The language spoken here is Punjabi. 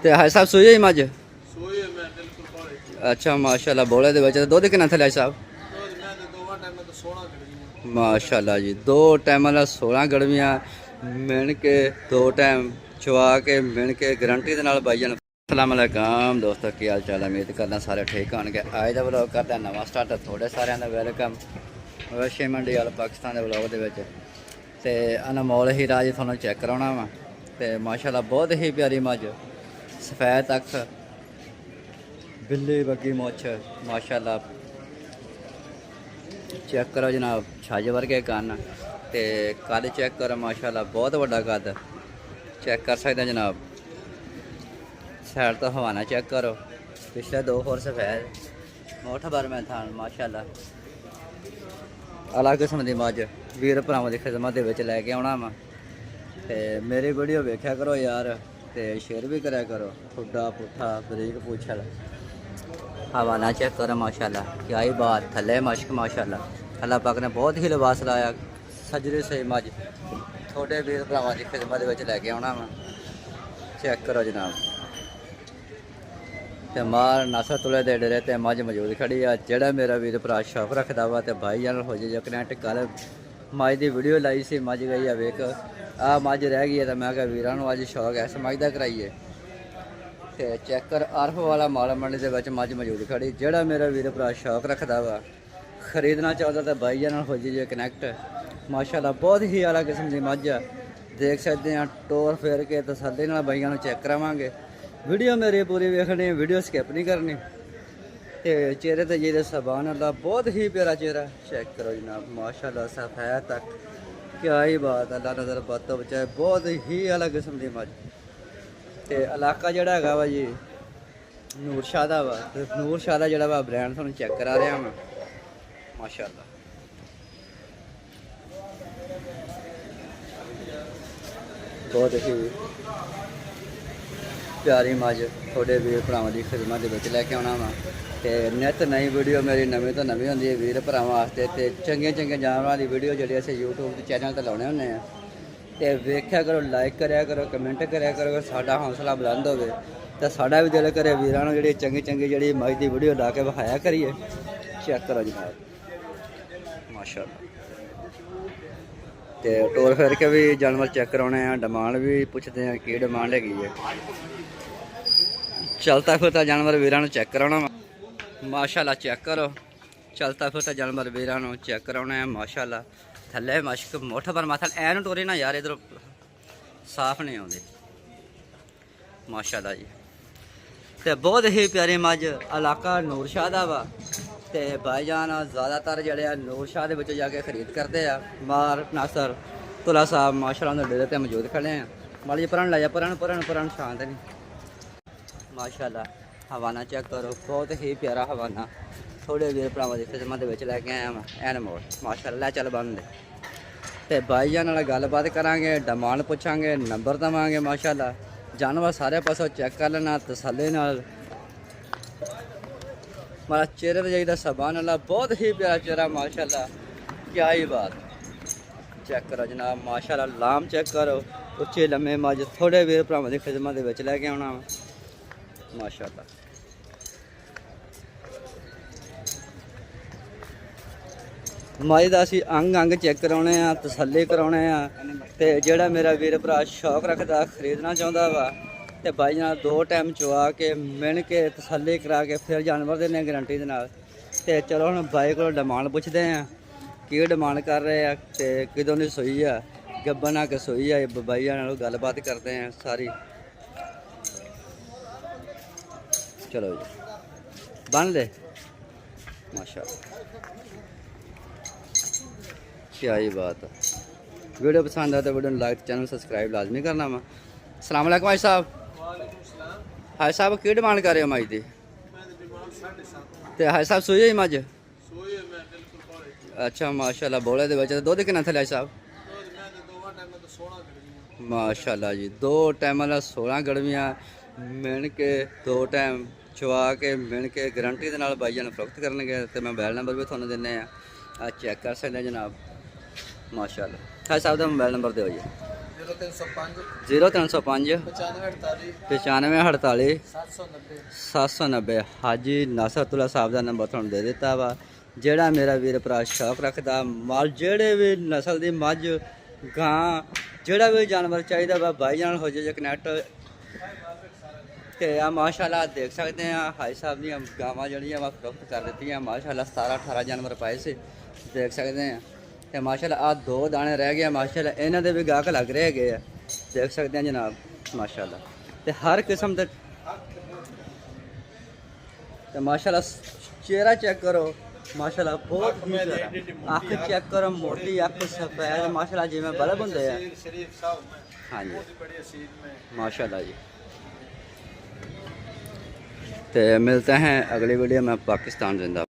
ਤੇ ਹਾਈ ਸਾਹਿਬ ਸੂਈ ਹੋਈ ਮੱਝ? ਸੋਈ ਹੈ ਮੈਂ ਬਿਲਕੁਲ ਕੋਲੇ ਅੱਛਾ ਮਾਸ਼ਾਅੱਲਾ। ਬੋਲੇ ਦੇ ਵਿੱਚ ਦੁੱਧ ਕਿੰਨਾ ਥੱਲੇ ਸਾਹਿਬ? ਰੋਜ਼ ਮੈਂ ਤੇ ਦੋਵਾਂ ਟਾਈਮਾਂ ਤੋਂ 16 ਕਰੀ ਮਾਸ਼ਾਅੱਲਾ ਜੀ, 2 ਟਾਈਮਾਂ ਦਾ 16 ਗੜਵੀਆਂ ਮਿਣ ਕੇ 2 ਟਾਈਮ ਚਵਾ ਕੇ ਮਿਣ ਕੇ ਗਰੰਟੀ ਦੇ ਨਾਲ ਬਾਈ ਜਾਨ। ਅਸਲਾਮ ਅਲੈਕਮ ਦੋਸਤੋ, ਕੀ ਹਾਲ ਚਾਲ ਹੈ? ਉਮੀਦ ਕਰਦਾ ਸਾਰੇ ਠੀਕ ਹੋਣਗੇ। ਅੱਜ ਦਾ ਵਲੌਗ ਕਰਦਾ ਨਵਾਂ ਸਟਾਰਟ। ਤੁਹਾਡੇ ਸਾਰਿਆਂ ਦਾ ਵੈਲਕਮ ਵੈਸ਼ੇ ਮੰਡੀ ਵਾਲਾ ਪਾਕਿਸਤਾਨ ਦੇ ਵਲੌਗ ਦੇ ਵਿੱਚ। ਤੇ ਅਨਮੋਲ ਹੀਰਾ ਜੀ ਤੁਹਾਨੂੰ ਚੈੱਕ ਕਰਾਉਣਾ ਵਾ। ਤੇ ਮਾਸ਼ਾਅੱਲਾ ਬਹੁਤ ਹੀ ਪਿਆਰੀ ਮੱਝ, ਸਫੈਦ ਅੱਖ, ਬਿੱਲੀ ਵਰਗੀ ਮੁੱਛ, ਮਾਸ਼ਾਅੱਲਾ। ਚੈੱਕ ਕਰੋ ਜਨਾਬ, ਛੱਜ ਵਰਗੇ ਕੰਨ ਤੇ ਕੱਦ ਚੈੱਕ ਕਰੋ ਮਾਸ਼ਾਅੱਲਾ, ਬਹੁਤ ਵੱਡਾ ਕੱਦ ਚੈੱਕ ਕਰ ਸਕਦੇ ਜਨਾਬ। ਸਾਈਡ ਤੋਂ ਹਵਾਨਾ ਚੈੱਕ ਕਰੋ, ਪਿਛਲੇ 2 ਹੋਰ ਸਫੈਦ, ਮੋਠਾ ਬਾਰ ਮੈਂ ਥਾਨ ਮਾਸ਼ਾਅੱਲਾ। ਅਲੱਗ ਕਿਸਮ ਦੀ ਮੱਝ ਵੀਰ ਭਰਾਵਾਂ ਦੀ ਖਿਦਮਤ ਦੇ ਵਿੱਚ ਲੈ ਕੇ ਆਉਣਾ ਵਾ। ਤੇ ਮੇਰੀ ਵੀਡੀਓ ਵੇਖਿਆ ਕਰੋ ਯਾਰ, ਤੇ ਸ਼ੇਅਰ ਵੀ ਕਰਿਆ ਕਰੋ। ਠੁੱਡਾ ਪੁੱਠਾ ਬਰੀਕ ਪੁੱਛਲ, ਹਵਾਨਾ ਚੈੱਕ ਕਰੋ ਮਾਸ਼ਾਅੱਲਾ। ਕਿਆ ਹੀ ਬਾਤ, ਥੱਲੇ ਮਸ਼ਕ ਮਾਸ਼ਾਅੱਲਾ। ਅੱਲਾਹ ਪਾਕ ਨੇ ਬਹੁਤ ਹੀ ਲਿਬਾਸ ਲਾਇਆ। ਸਜਰੇ ਸਹੀ ਮੱਝ ਤੁਹਾਡੇ ਵੀਰ ਭਰਾਵਾਂ ਦੀ ਖਿਦਮਤ ਦੇ ਵਿੱਚ ਲੈ ਕੇ ਆਉਣਾ ਵਾ। ਚੈੱਕ ਕਰੋ ਜਨਾਬ। ਤੇ ਮਾਰ ਨਸਲ ਤੁਲੇ ਦੇ ਡਰੇ ਤੇ ਮੱਝ ਮੌਜੂਦ ਖੜੀ ਆ। ਜਿਹੜਾ ਮੇਰਾ ਵੀਰ ਭਰਾ ਸ਼ੌਕ ਰੱਖਦਾ ਵਾ ਤੇ ਭਾਈ ਜਾਨ ਹੋ ਜੇ ਕਨੈਕਟ। ਕੱਲ ਮੱਝ ਦੀ ਵੀਡੀਓ ਲਾਈ ਸੀ, ਮੱਝ ਗਈ ਆ ਵੇਖ, ਆ ਮੱਝ ਰਹਿ ਗਈ ਹੈ। ਤਾਂ ਮੈਂ ਕਿਹਾ ਵੀਰਾਂ ਨੂੰ ਅੱਜ ਸ਼ੌਕ ਐਸ ਮੱਝ ਦਾ ਕਰਾਈਏ। ਤੇ ਚੈੱਕ ਕਰ, ਅਰਫ ਵਾਲਾ ਮਾਲ ਮੰਡੀ ਦੇ ਵਿੱਚ ਮੱਝ ਮੌਜੂਦ ਖੜੀ। ਜਿਹੜਾ ਮੇਰਾ ਵੀਰ ਭਰਾ ਸ਼ੌਕ ਰੱਖਦਾ ਵਾ, ਖਰੀਦਣਾ ਚਾਹੁੰਦਾ ਤਾਂ ਬਾਈ ਜਾਨ ਹੋ ਜੇ ਕਨੈਕਟ। ਮਾਸ਼ਾਅੱਲਾ ਬਹੁਤ ਹੀ ਆਲਾ ਕਿਸਮ ਦੀ ਮੱਝ ਆ, ਦੇਖ ਸਕਦੇ ਆ। ਟੋਰ ਫੇਰ ਕੇ ਤਸੱਲੀ ਨਾਲ ਬਾਈਆਂ ਨੂੰ ਚੈੱਕ ਕਰਾਵਾਂਗੇ। ਵੀਡੀਓ ਮੇਰੀ ਪੂਰੀ ਵੇਖਣੀ, ਵੀਡੀਓ ਸਕਿਪ ਨਹੀਂ ਕਰਨੀ। ਤੇ ਚਿਹਰੇ ਤੇ ਜਿਹਦੇ ਸੁਭਾਨ ਅੱਲਾ, ਬਹੁਤ ਹੀ ਪਿਆਰਾ ਚਿਹਰਾ ਚੈੱਕ ਕਰੋ ਜਨਾਬ ਮਾਸ਼ਾਅੱਲਾ। ਸਫੈਦ ਤੱਕ ਕਿਆ ਹੀ ਬਾਤ, ਅੱਲਾ ਨਜ਼ਰ ਬਦ ਤੋਂ ਬਚਾਏ। ਬਹੁਤ ਹੀ ਅਲੱਗ ਕਿਸਮ ਦੀ ਮੱਝ। ਤੇ ਇਲਾਕਾ ਜਿਹੜਾ ਹੈਗਾ ਵਾ ਜੀ ਨੂਰ ਸ਼ਾਹ ਦਾ ਵਾ। ਤੇ ਨੂਰ ਸ਼ਾਹ ਦਾ ਜਿਹੜਾ ਵਾ ਬ੍ਰਾਂਡ ਤੁਹਾਨੂੰ ਚੈੱਕ ਕਰਾ ਰਿਹਾ ਮੈਂ ਮਾਸ਼ਾਅੱਲਾ। ਬਹੁਤ ਹੀ ਪਿਆਰੀ ਮੱਝ ਤੁਹਾਡੇ ਵੀਰ ਭਰਾਵਾਂ ਦੀ ਖਿਦਮਤ ਦੇ ਵਿੱਚ ਲੈ ਕੇ ਆਉਣਾ ਵਾ। ਤੇ ਨਿੱਤ ਨਵੀਂ ਵੀਡੀਓ ਮੇਰੀ ਨਵੀਂ ਤੋਂ ਨਵੀਂ ਹੁੰਦੀ ਹੈ ਵੀਰ ਭਰਾਵਾਂ ਵਾਸਤੇ। ਤੇ ਚੰਗੀਆਂ ਚੰਗੀਆਂ ਜਾਨਵਰਾਂ ਦੀ ਵੀਡੀਓ ਜਿਹੜੀ ਅਸੀਂ YouTube ਦੇ ਚੈਨਲ 'ਤੇ ਲਾਉਣੇ ਹੁੰਦੇ ਆ। ਤੇ ਵੇਖਿਆ ਕਰੋ, ਲਾਈਕ ਕਰਿਆ ਕਰੋ, ਕਮੈਂਟ ਕਰਿਆ ਕਰੋ। ਸਾਡਾ ਹੌਸਲਾ ਬੁਲੰਦ ਹੋਵੇ ਤਾਂ ਸਾਡਾ ਵੀ ਦਿਲ ਕਰੇ ਵੀਰਾਂ ਨੂੰ ਜਿਹੜੀ ਚੰਗੀ ਚੰਗੀ ਜਿਹੜੀ ਮੱਝ ਦੀ ਵੀਡੀਓ ਲਾ ਕੇ ਵਿਖਾਇਆ ਕਰੀਏ। ਚੈੱਕ ਕਰੋ ਜਨਾਬ ਮਾਸ਼ਾਅੱਲਾ। ਤੇ ਟੋਰ ਫਿਰ ਕੇ ਵੀ ਜਾਨਵਰ ਚੈੱਕ ਕਰਾਉਣੇ ਆ, ਡਿਮਾਂਡ ਵੀ ਪੁੱਛਦੇ ਆ ਕੀ ਡਿਮਾਂਡ ਹੈਗੀ ਹੈ। ਚਲਤਾ ਫਿਰਤਾ ਜਾਨਵਰ ਵੀਰਾਂ ਨੂੰ ਚੈੱਕ ਕਰਾਉਣਾ ਵਾ ਮਾਸ਼ਾਅੱਲਾ। ਚੈੱਕ ਕਰੋ, ਚਲਤਾ ਫਿਰਤਾ ਜਾਨਵਰ ਵੀਰਾਂ ਨੂੰ ਚੈੱਕ ਕਰਾਉਣਾ ਹੈ ਮਾਸ਼ਾਅੱਲਾ। ਥੱਲੇ ਮਸ਼ਕ, ਮੁੱਠ ਪਰ ਮਾਥਾ ਐਨ ਟੋਰੇ ਨਾ ਯਾਰ, ਇਧਰ ਸਾਫ਼ ਨਹੀਂ ਆਉਂਦੇ ਮਾਸ਼ਾਅੱਲਾ ਜੀ। ਤੇ ਬਹੁਤ ਹੀ ਪਿਆਰੀ ਮੱਝ, ਇਲਾਕਾ ਨੂਰ ਸ਼ਾਹ ਦਾ ਵਾ। ਤੇ ਭਾਈਜਾਨ ਜ਼ਿਆਦਾਤਰ ਜਿਹੜੇ ਆ ਨੂਰ ਸ਼ਾਹ ਦੇ ਵਿੱਚ ਜਾ ਕੇ ਖਰੀਦ ਕਰਦੇ ਆ। ਮਾਰ ਨਾਸਰ ਤੁਲਾ ਸਾਹਿਬ ਮਾਸ਼ਾਅੱਲਾ ਦੇ ਡੇਰੇ ਤੇ ਮੌਜੂਦ ਖੜੇ ਆ। ਮਾੜੀ ਪਰਨ ਲੈ ਜਾ, ਪਰਨ ਸ਼ਾਂਤ ਨਹੀਂ ਮਾਸ਼ਾਅੱਲਾ। ਹਵਾਨਾ ਚੈੱਕ ਕਰੋ, ਬਹੁਤ ਹੀ ਪਿਆਰਾ ਹਵਾਨਾ ਥੋੜੇ ਵੀਰ ਭਰਾਵਾਂ ਦੀ ਖਿਦਮਤ ਦੇ ਵਿੱਚ ਲੈ ਕੇ ਆਇਆ ਵਾ। ਐਨ ਮੋੜ ਮਾਸ਼ਾਅੱਲਾ। ਲੈ ਚੱਲ ਬੰਦ ਦੇ। ਤੇ ਭਾਈਜਾਨ ਨਾਲ ਗੱਲਬਾਤ ਕਰਾਂਗੇ, ਡਿਮਾਂਡ ਪੁੱਛਾਂਗੇ, ਨੰਬਰ ਦੇਵਾਂਗੇ ਮਾਸ਼ਾਅੱਲਾ। ਜਾਨਵਰ ਸਾਰੇ ਪਾਸੋਂ ਚੈੱਕ ਕਰ ਲੈਣਾ ਤਸੱਲੀ ਨਾਲ। ਮਾਰਾ ਚਿਹਰੇ ਤੇ ਜਾਈਦਾ ਸੁਭਾਨ ਅੱਲਾ, ਬਹੁਤ ਹੀ ਪਿਆਰਾ ਚਿਹਰਾ ਮਾਸ਼ਾਅੱਲਾ। ਕਿਆ ਹੀ ਬਾਤ, ਚੈੱਕ ਕਰੋ ਜਨਾਬ ਮਾਸ਼ਾਅੱਲਾ। ਲਾਮ ਚੈੱਕ ਕਰੋ, ਉੱਚੇ ਲੰਮੇ ਮੱਝ ਥੋੜੇ ਵੀਰ ਭਰਾਵਾਂ ਦੀ ਖਿਦਮਤ ਦੇ ਵਿੱਚ ਲੈ ਕੇ ਆਉਣਾ ਵਾ ਮਾਸ਼ਾਅੱਲਾ। ਮੱਝ ਦਾ ਅਸੀਂ ਅੰਗ ਚੈੱਕ ਕਰਾਉਣੇ ਆ, ਤਸੱਲੀ ਕਰਾਉਣੇ ਆ। ਤੇ ਜਿਹੜਾ ਮੇਰਾ ਵੀਰ ਭਰਾ ਸ਼ੌਕ ਰੱਖਦਾ, ਖਰੀਦਣਾ ਚਾਹੁੰਦਾ ਵਾ, ਤੇ ਬਾਈ ਨਾਲ 2 ਟਾਈਮ ਚਵਾ ਕੇ ਮਿਣ ਕੇ ਤਸੱਲੀ ਕਰਾ ਕੇ ਫਿਰ ਜਾਨਵਰ ਦੇ ਨੇ ਗਰੰਟੀ ਦੇ ਨਾਲ। ਤੇ ਚਲੋ ਹੁਣ ਬਾਈ ਕੋਲ ਡਿਮਾਂਡ ਪੁੱਛਦੇ ਆ, ਕੀ ਡਿਮਾਂਡ ਕਰ ਰਹੇ ਆ ਤੇ ਕਿਦੋਂ ਦੀ ਸੋਈ ਆ, ਗੱਬਨ ਆ ਕੇ ਸੋਈ ਆ। ਬਾਈਆਂ ਨਾਲ ਗੱਲਬਾਤ ਕਰਦੇ ਆ ਸਾਰੀ। ਚਲੋ ਜੀ ਬੰਨ ਲੈ ਮਾਸ਼ਾਅੱਲਾ। क्या ही बात है। वीडियो पसंद आए तो वीडियो लाइक, चैनल सब्सक्राइब लाजमी करना वा। अस्सलाम वालेकुम भाई साहब। हाई साहब की डिमांड कर रहे हो मज की? हाई साहब सूई है मज? अच्छा माशाअल्लाह। बोले दे विच दुध कितना थले साहब? माशाअल्लाह जी, 2 टाइम 16 गड़वियाँ मिल के 2 टाइम चवा के मिल के गरंटी के नाल बाईजां नूं फरोख्त करनगे। ते मैं मोबाइल नंबर भी तुहानूं दिन्ने आ, चैक कर सकते जनाब माशाअल्लाह। हाई साहब का मोबाइल नंबर दो जी। 0305 0305 9548 9548 790 790। ਹਾਜੀ ਨਾਸਰਤੁੱਲਾ ਸਾਹਿਬ ਦਾ ਨੰਬਰ ਤੁਹਾਨੂੰ ਦੇ ਦਿੱਤਾ ਵਾ। ਜਿਹੜਾ ਮੇਰਾ ਵੀਰ ਭਰਾ ਸ਼ੌਕ ਰੱਖਦਾ ਮਾਲ ਜਿਹੜੇ ਵੀ ਨਸਲ ਦੀ ਮੱਝ ਗਾਂ ਜਿਹੜਾ ਵੀ ਜਾਨਵਰ ਚਾਹੀਦਾ ਵਾ ਬਾਈ ਨਾਲ ਹੋ ਜਾਏ ਕਨੈਕਟ। ਤੇ ਆ ਮਾਸ਼ਾਅੱਲਾ ਦੇਖ ਸਕਦੇ ਆ ਹਾਈ ਸਾਹਿਬ ਦੀਆਂ ਗਾਵਾਂ ਜਿਹੜੀਆਂ ਵਾ ਫਰੋਖਤ ਕਰ ਦਿੱਤੀਆਂ ਮਾਸ਼ਾਅੱਲਾ 17 18 ਜਾਨਵਰ ਪਾਏ ਸੀ ਦੇਖ ਸਕਦੇ ਆ। ਤੇ ਮਾਸ਼ਾਅੱਲਾ ਆ 2 ਦਾਣੇ ਰਹਿ ਗਏ ਮਾਸ਼ਾਅੱਲਾ ਇਹਨਾਂ ਦੇ ਵੀ ਗਾਹਕ ਲੱਗ ਰਹੇ ਹੈਗੇ ਆ ਦੇਖ ਸਕਦੇ ਆ ਜਨਾਬ ਮਾਸ਼ਾਅੱਲਾ। ਤੇ ਹਰ ਕਿਸਮ ਦੇ ਤੇ ਮਾਸ਼ਾਅੱਲਾ ਚਿਹਰਾ ਚੈੱਕ ਕਰੋ ਮਾਸ਼ਾਅੱਲਾ ਬਹੁਤ ਹੀ ਜ਼ਿਆਦਾ ਅੱਖ ਚੈੱਕ ਕਰੋ ਮੋਟੀ ਅੱਖ ਸਫੈਦ ਮਾਸ਼ਾਅੱਲਾ ਜਿਵੇਂ ਬਲਬ ਹੁੰਦੇ ਆ। शरीफ साहब में ਹਾਂਜੀ बहुत ही बड़ी हसीन में माशाल्लाह जी। तो मिलते हैं अगली वीडियो में। पाकिस्तान जिंदा।